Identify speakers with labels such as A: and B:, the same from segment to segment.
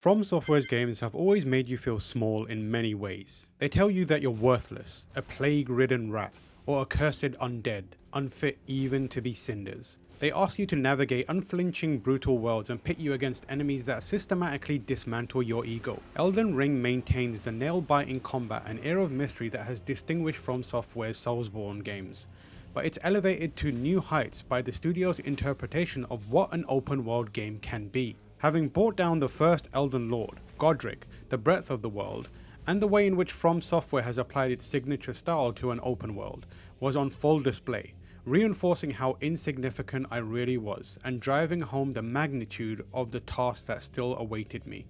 A: From Software's games have always made you feel small in many ways. They tell you that you're worthless, a plague-ridden rat, or a cursed undead, unfit even to be cinders. They ask you to navigate unflinching, brutal worlds and pit you against enemies that systematically dismantle your ego. Elden Ring maintains the nail-biting combat and air of mystery that has distinguished From Software's Soulsborne games, but it's elevated to new heights by the studio's interpretation of what an open-world game can be. Having brought down the first Elden Lord, Godric, the breadth of the world, and the way in which From Software has applied its signature style to an open world, was on full display, reinforcing how insignificant I really was, and driving home the magnitude of the task that still awaited me.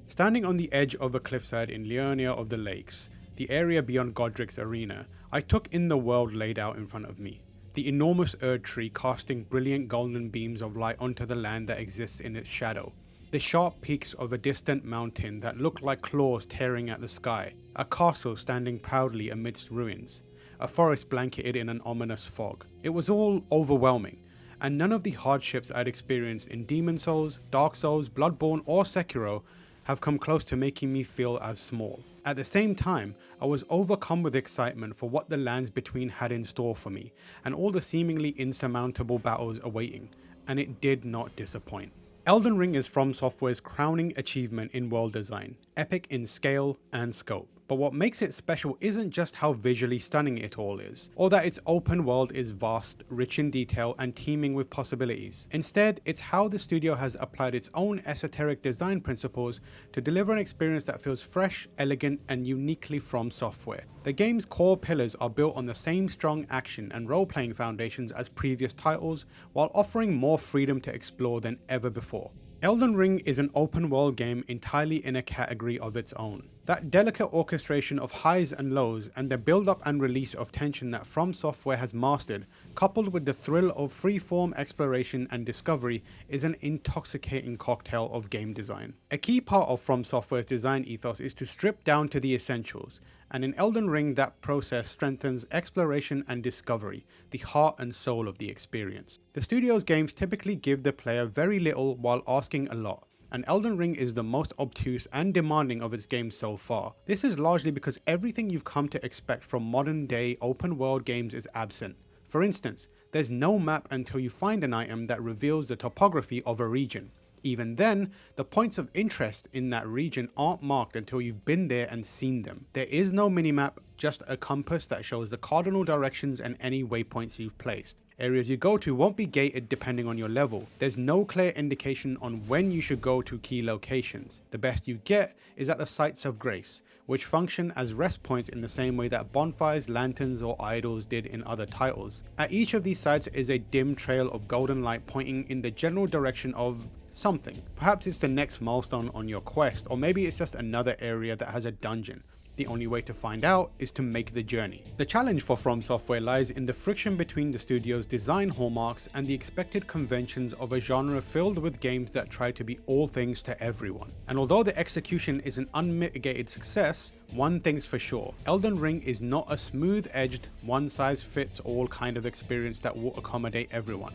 A: Standing on the edge of a cliffside in Liurnia of the Lakes, the area beyond Godric's arena, I took in the world laid out in front of me. The enormous Erd tree casting brilliant golden beams of light onto the land that exists in its shadow. The sharp peaks of a distant mountain that look like claws tearing at the sky. A castle standing proudly amidst ruins. A forest blanketed in an ominous fog. It was all overwhelming, and none of the hardships I'd experienced in Demon Souls, Dark Souls, Bloodborne or Sekiro have come close to making me feel as small. At the same time, I was overcome with excitement for what the lands between had in store for me, and all the seemingly insurmountable battles awaiting, and it did not disappoint. Elden Ring is From Software's crowning achievement in world design, epic in scale and scope. But what makes it special isn't just how visually stunning it all is, or that its open world is vast, rich in detail, and teeming with possibilities. Instead, it's how the studio has applied its own esoteric design principles to deliver an experience that feels fresh, elegant, and uniquely From Software. The game's core pillars are built on the same strong action and role-playing foundations as previous titles, while offering more freedom to explore than ever before. Elden Ring is an open world game entirely in a category of its own. That delicate orchestration of highs and lows and the build up and release of tension that From Software has mastered, coupled with the thrill of freeform exploration and discovery, is an intoxicating cocktail of game design. A key part of From Software's design ethos is to strip down to the essentials, and in Elden Ring that process strengthens exploration and discovery, the heart and soul of the experience. The studio's games typically give the player very little while asking a lot, and Elden Ring is the most obtuse and demanding of its games so far. This is largely because everything you've come to expect from modern day open world games is absent. For instance, there's no map until you find an item that reveals the topography of a region. Even then, the points of interest in that region aren't marked until you've been there and seen them. There is no minimap, just a compass that shows the cardinal directions and any waypoints you've placed. Areas you go to won't be gated depending on your level. There's no clear indication on when you should go to key locations. The best you get is at the sites of grace, which function as rest points in the same way that bonfires, lanterns or idols did in other titles. At each of these sites is a dim trail of golden light pointing in the general direction of something. Perhaps it's the next milestone on your quest, or maybe it's just another area that has a dungeon. The only way to find out is to make the journey. The challenge for From Software lies in the friction between the studio's design hallmarks and the expected conventions of a genre filled with games that try to be all things to everyone. And although the execution is an unmitigated success, one thing's for sure: Elden Ring is not a smooth-edged, one-size-fits-all kind of experience that will accommodate everyone.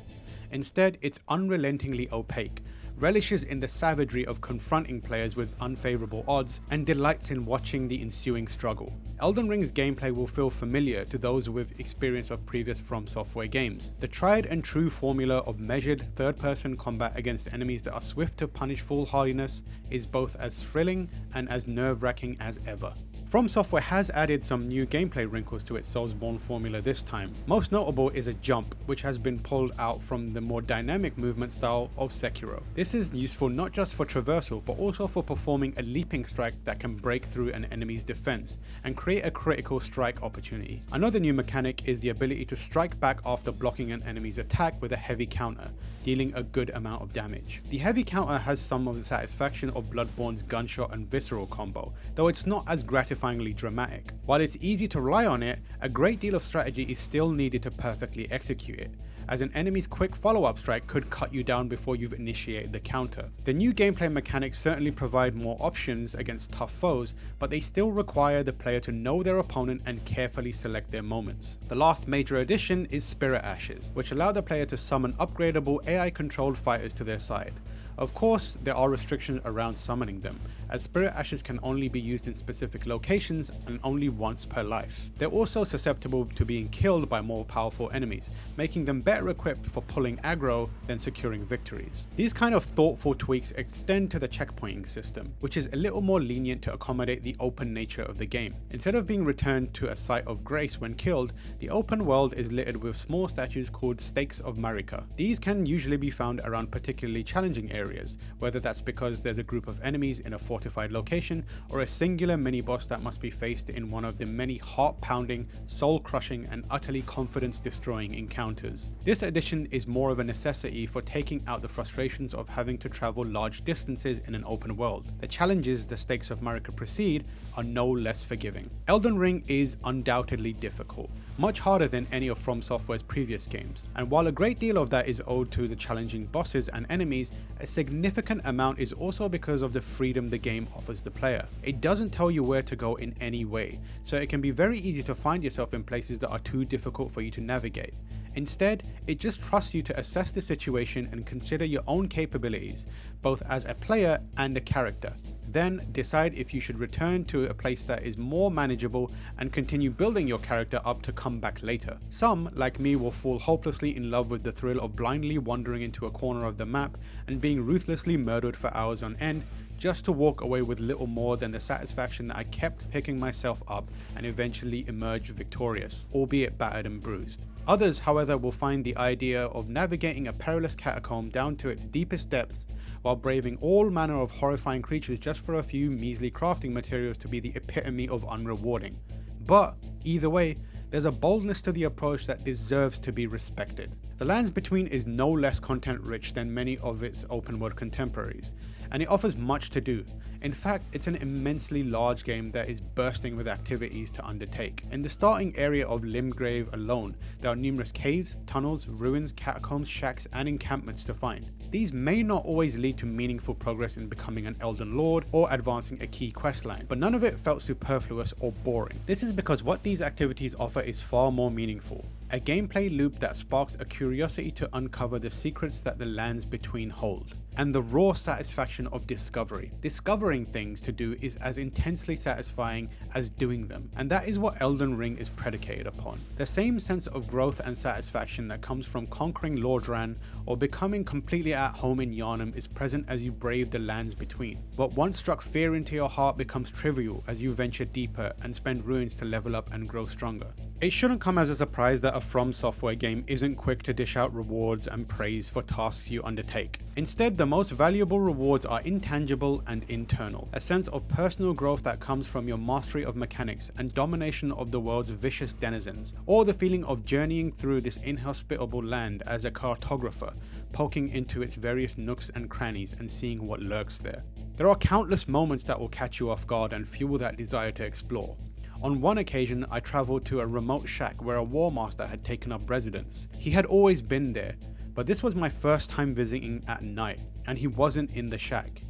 A: Instead, it's unrelentingly opaque, relishes in the savagery of confronting players with unfavorable odds, and delights in watching the ensuing struggle. Elden Ring's gameplay will feel familiar to those with experience of previous From Software games. The tried and true formula of measured third-person combat against enemies that are swift to punish foolhardiness is both as thrilling and as nerve-wracking as ever. From Software has added some new gameplay wrinkles to its Soulsborne formula this time. Most notable is a jump, which has been pulled out from the more dynamic movement style of Sekiro. This is useful not just for traversal, but also for performing a leaping strike that can break through an enemy's defense and create a critical strike opportunity. Another new mechanic is the ability to strike back after blocking an enemy's attack with a heavy counter, dealing a good amount of damage. The heavy counter has some of the satisfaction of Bloodborne's gunshot and visceral combo, though it's not as gratifyingly dramatic. While it's easy to rely on it, a great deal of strategy is still needed to perfectly execute it, as an enemy's quick follow-up strike could cut you down before you've initiated the counter. The new gameplay mechanics certainly provide more options against tough foes, but they still require the player to know their opponent and carefully select their moments. The last major addition is Spirit Ashes, which allow the player to summon upgradable AI-controlled fighters to their side. Of course, there are restrictions around summoning them, as spirit ashes can only be used in specific locations and only once per life. They're also susceptible to being killed by more powerful enemies, making them better equipped for pulling aggro than securing victories. These kind of thoughtful tweaks extend to the checkpointing system, which is a little more lenient to accommodate the open nature of the game. Instead of being returned to a site of grace when killed, the open world is littered with small statues called Stakes of Marika. These can usually be found around particularly challenging areas, whether that's because there's a group of enemies in a fortified location or a singular mini-boss that must be faced in one of the many heart-pounding, soul-crushing and utterly confidence-destroying encounters. This addition is more of a necessity for taking out the frustrations of having to travel large distances in an open world. The challenges the Stakes of Marika precede are no less forgiving. Elden Ring is undoubtedly difficult, much harder than any of From Software's previous games, and while a great deal of that is owed to the challenging bosses and enemies, a significant amount is also because of the freedom the game offers the player. It doesn't tell you where to go in any way, so it can be very easy to find yourself in places that are too difficult for you to navigate. Instead, it just trusts you to assess the situation and consider your own capabilities, both as a player and a character. Then decide if you should return to a place that is more manageable and continue building your character up to come back later. Some, like me, will fall hopelessly in love with the thrill of blindly wandering into a corner of the map and being ruthlessly murdered for hours on end, just to walk away with little more than the satisfaction that I kept picking myself up and eventually emerged victorious, albeit battered and bruised. Others, however, will find the idea of navigating a perilous catacomb down to its deepest depths while braving all manner of horrifying creatures just for a few measly crafting materials to be the epitome of unrewarding. But either way, there's a boldness to the approach that deserves to be respected. The Lands Between is no less content rich than many of its open world contemporaries, and it offers much to do. In fact, it's an immensely large game that is bursting with activities to undertake. In the starting area of Limgrave alone, there are numerous caves, tunnels, ruins, catacombs, shacks, and encampments to find. These may not always lead to meaningful progress in becoming an Elden Lord or advancing a key questline, but none of it felt superfluous or boring. This is because what these activities offer is far more meaningful. A gameplay loop that sparks a curiosity to uncover the secrets that the Lands Between hold, and the raw satisfaction of discovery. Discovering things to do is as intensely satisfying as doing them, and that is what Elden Ring is predicated upon. The same sense of growth and satisfaction that comes from conquering Lordran or becoming completely at home in Yharnam is present as you brave the Lands Between. What once struck fear into your heart becomes trivial as you venture deeper and spend ruins to level up and grow stronger. It shouldn't come as a surprise that a From Software game isn't quick to dish out rewards and praise for tasks you undertake. Instead, the most valuable rewards are intangible and internal. A sense of personal growth that comes from your mastery of mechanics and domination of the world's vicious denizens, or the feeling of journeying through this inhospitable land as a cartographer, poking into its various nooks and crannies and seeing what lurks there. There are countless moments that will catch you off guard and fuel that desire to explore. On one occasion, I travelled to a remote shack where a war master had taken up residence. He had always been there, but this was my first time visiting at night, and he wasn't in the shack.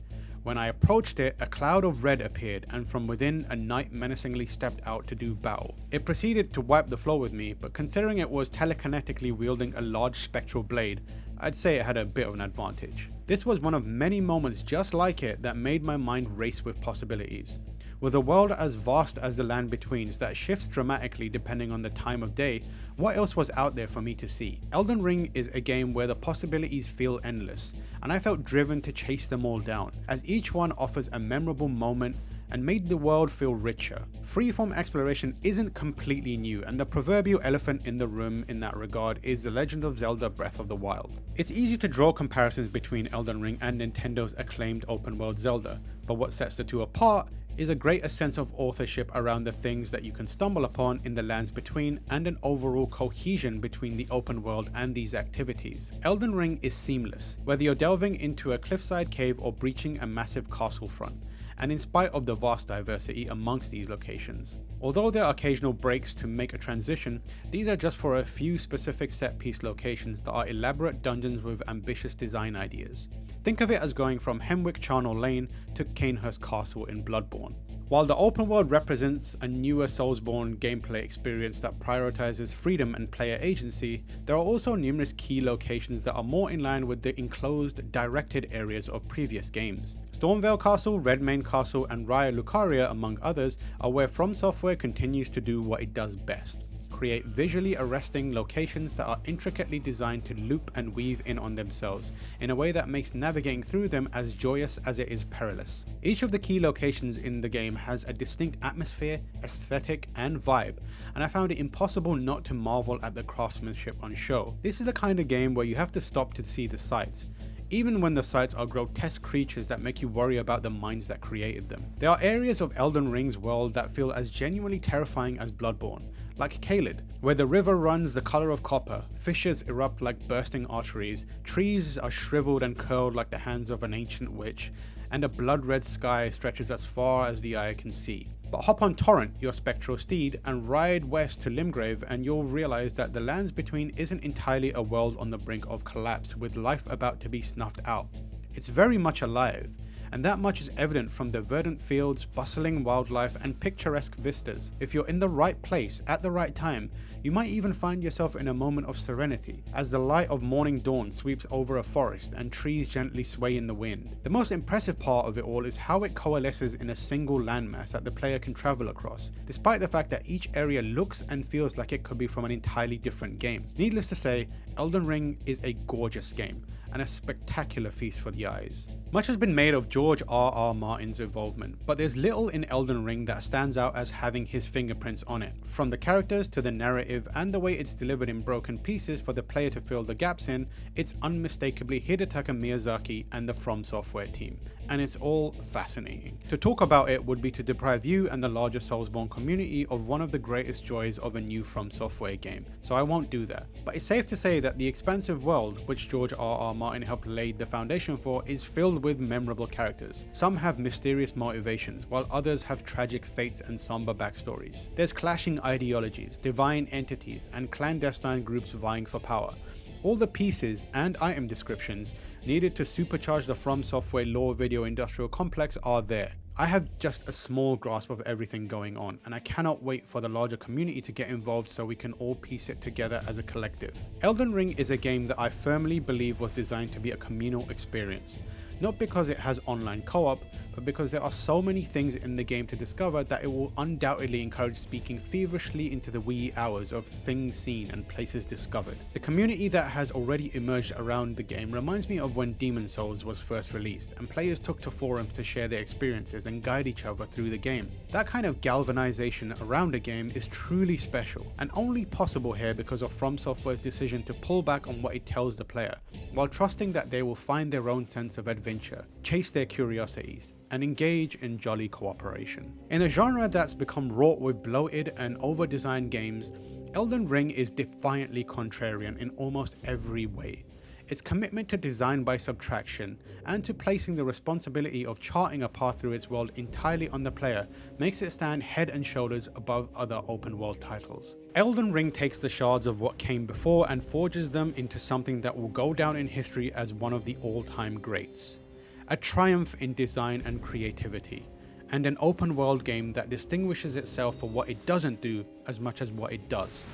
A: When I approached it, a cloud of red appeared, and from within, a knight menacingly stepped out to do battle. It proceeded to wipe the floor with me, but considering it was telekinetically wielding a large spectral blade, I'd say it had a bit of an advantage. This was one of many moments just like it that made my mind race with possibilities. With a world as vast as the Land Betweens that shifts dramatically depending on the time of day, what else was out there for me to see? Elden Ring is a game where the possibilities feel endless, and I felt driven to chase them all down, as each one offers a memorable moment and made the world feel richer. Freeform exploration isn't completely new, and the proverbial elephant in the room in that regard is The Legend of Zelda Breath of the Wild. It's easy to draw comparisons between Elden Ring and Nintendo's acclaimed open world Zelda, but what sets the two apart is a greater sense of authorship around the things that you can stumble upon in the Lands Between and an overall cohesion between the open world and these activities. Elden Ring is seamless, whether you're delving into a cliffside cave or breaching a massive castle front, and in spite of the vast diversity amongst these locations. Although there are occasional breaks to make a transition, these are just for a few specific set-piece locations that are elaborate dungeons with ambitious design ideas. Think of it as going from Hemwick Charnel Lane to Canehurst Castle in Bloodborne. While the open world represents a newer Soulsborne gameplay experience that prioritizes freedom and player agency, there are also numerous key locations that are more in line with the enclosed, directed areas of previous games. Stormveil Castle, Redmane Castle, and Raya Lucaria, among others, are where From Software continues to do what it does best: create visually arresting locations that are intricately designed to loop and weave in on themselves in a way that makes navigating through them as joyous as it is perilous. Each of the key locations in the game has a distinct atmosphere, aesthetic, and vibe, and I found it impossible not to marvel at the craftsmanship on show. This is the kind of game where you have to stop to see the sights, even when the sights are grotesque creatures that make you worry about the minds that created them. There are areas of Elden Ring's world that feel as genuinely terrifying as Bloodborne, like Caelid, where the river runs the color of copper, fissures erupt like bursting arteries, trees are shriveled and curled like the hands of an ancient witch, and a blood-red sky stretches as far as the eye can see. But hop on Torrent, your spectral steed, and ride west to Limgrave, and you'll realize that the lands between isn't entirely a world on the brink of collapse with life about to be snuffed out. It's very much alive, and that much is evident from the verdant fields, bustling wildlife, and picturesque vistas. If you're in the right place at the right time, you might even find yourself in a moment of serenity as the light of morning dawn sweeps over a forest and trees gently sway in the wind. The most impressive part of it all is how it coalesces in a single landmass that the player can travel across, despite the fact that each area looks and feels like it could be from an entirely different game. Needless to say, Elden Ring is a gorgeous game, and a spectacular feast for the eyes. Much has been made of George R.R. Martin's involvement, but there's little in Elden Ring that stands out as having his fingerprints on it. From the characters to the narrative and the way it's delivered in broken pieces for the player to fill the gaps in, it's unmistakably Hidetaka Miyazaki and the From Software team, and it's all fascinating. To talk about it would be to deprive you and the larger Soulsborne community of one of the greatest joys of a new From Software game, so I won't do that. But it's safe to say that the expansive world, which George R.R. Martin helped lay the foundation for, is filled with memorable characters. Some have mysterious motivations, while others have tragic fates and somber backstories. There's clashing ideologies, divine entities, and clandestine groups vying for power. All the pieces and item descriptions needed to supercharge the From Software lore video industrial complex are there. I have just a small grasp of everything going on, and I cannot wait for the larger community to get involved so we can all piece it together as a collective. Elden Ring is a game that I firmly believe was designed to be a communal experience. Not because it has online co-op, but because there are so many things in the game to discover that it will undoubtedly encourage speaking feverishly into the wee hours of things seen and places discovered. The community that has already emerged around the game reminds me of when Demon's Souls was first released, and players took to forums to share their experiences and guide each other through the game. That kind of galvanization around a game is truly special, and only possible here because of From Software's decision to pull back on what it tells the player, while trusting that they will find their own sense of adventure, chase their curiosities, and engage in jolly cooperation. In a genre that's become wrought with bloated and over-designed games, Elden Ring is defiantly contrarian in almost every way. Its commitment to design by subtraction and to placing the responsibility of charting a path through its world entirely on the player makes it stand head and shoulders above other open world titles. Elden Ring takes the shards of what came before and forges them into something that will go down in history as one of the all-time greats. A triumph in design and creativity, and an open world game that distinguishes itself for what it doesn't do as much as what it does.